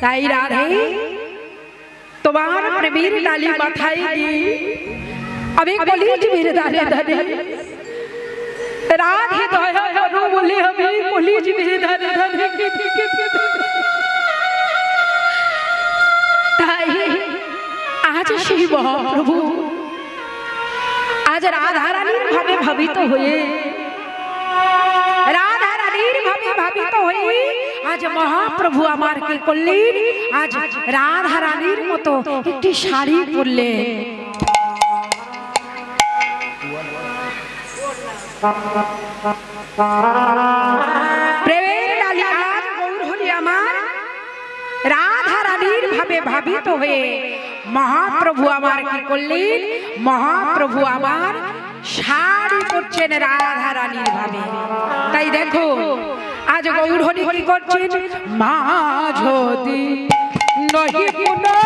তাই রাধে তোমার প্রেমের ডালি মাথায় দিয়ে আমি কলিজ মেরে দাঁড়িয়ে দাঁড়িয়ে রাধে দয়া করো বলে আমি কলিজ মেরে দাঁড়িয়ে দাঁড়িয়ে তাই আজ সেই মহাপ্রভু আজ রাধারানীর ভাবে ভাবিত হয়ে রাধারানীর ভাবে ভাবিত হয়ে আজ মহাপ্রভু আমার কি করলেন আজ রাধারানীর মতো একটি শাড়ি পরলেন প্রেমের ডালি আজ গৌরহরি আমার রাধারানীর ভাবে ভাবিত হয়ে মহাপ্রভু আমার কি করলেন মহাপ্রভু আমার শাড়ি পরছেন রাধারানীর ভাবে তাই দেখো আজ গৌরহরি কি করছেন মাঝদি নহি পুনা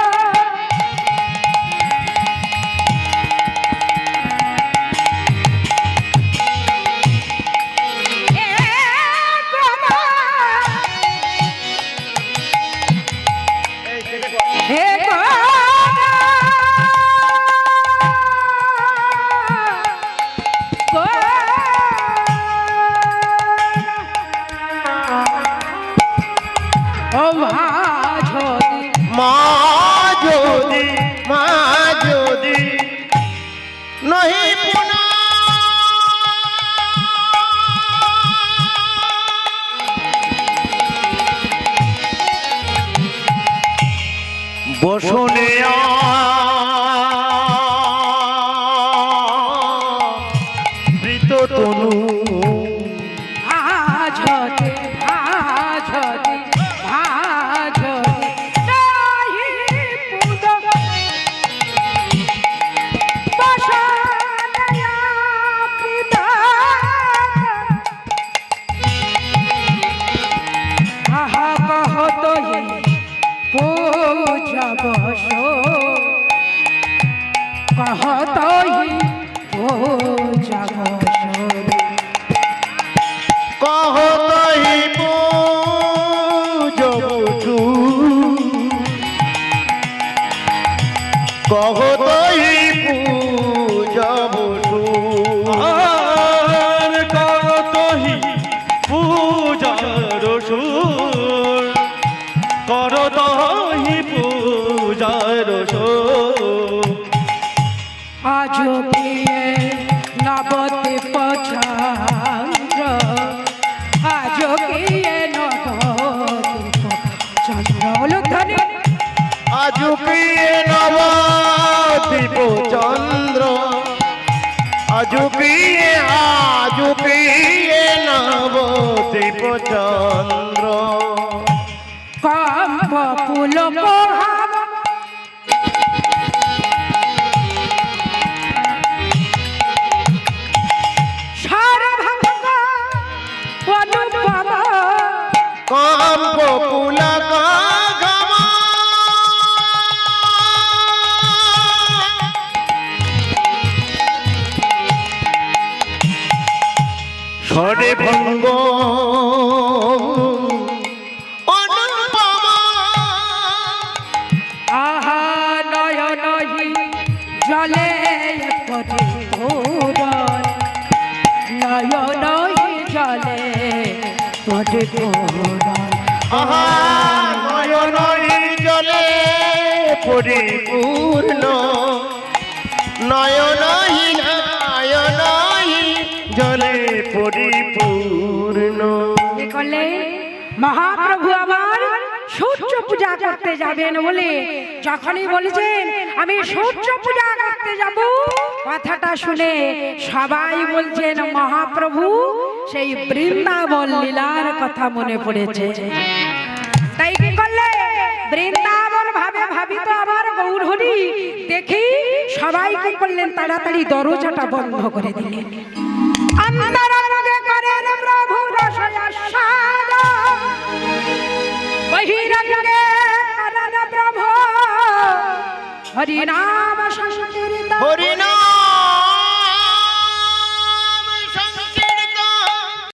বসনে মৃত তনু ভাজতে ভাজতে ভাজতে নাহি পুদ বসনয়া কৃত আহা কহত বস কহতই পূজা বস কহতই পূজা বসু কহতই পূজা বসু আর কহতই পূজা রসু করতহি পূজার আজ প্রিয়ে নবতে পছন্দ আজ প্রিয়ে নবতে চন্দ্র ধনে আজ প্রিয়ে নবদীপ চন্দ্র আজ প্রিয়ে নবদীপ চন্দ্র কম্প ফুল কম্প পুলক ঘমা ষড়ে ভঙ্গ অনুপমা আহা নয়নহি জলে পরিপূরণ নয়নহি জলে পরিপূরণ আহা নয়নই জলে পরিপূর্ণ নয়নই জলে পরিপূর্ণ করলে মহাপ্রভু আমার সূর্য পূজা করতে যাবেন বলে যখনই বলেছেন আমি সূর্য পূজা করতে যাব কথাটা শুনে সবাই বলছেন মহাপ্রভু সেই বৃন্দাবন লীলার কথা মনে পড়েছে তাই কি করলে বৃন্দাবন ভাবে ভাবিত আমার গৌরহরি দেখি সবাই কি করলেন তাড়াতাড়ি দরজাটা বন্ধ করে দিলেন অন্তরঙ্গে করেন প্রভু রসয়াস্বাদ বহিরঙ্গে করেন প্রভু হরিনাম সংকীর্তন হরিনাম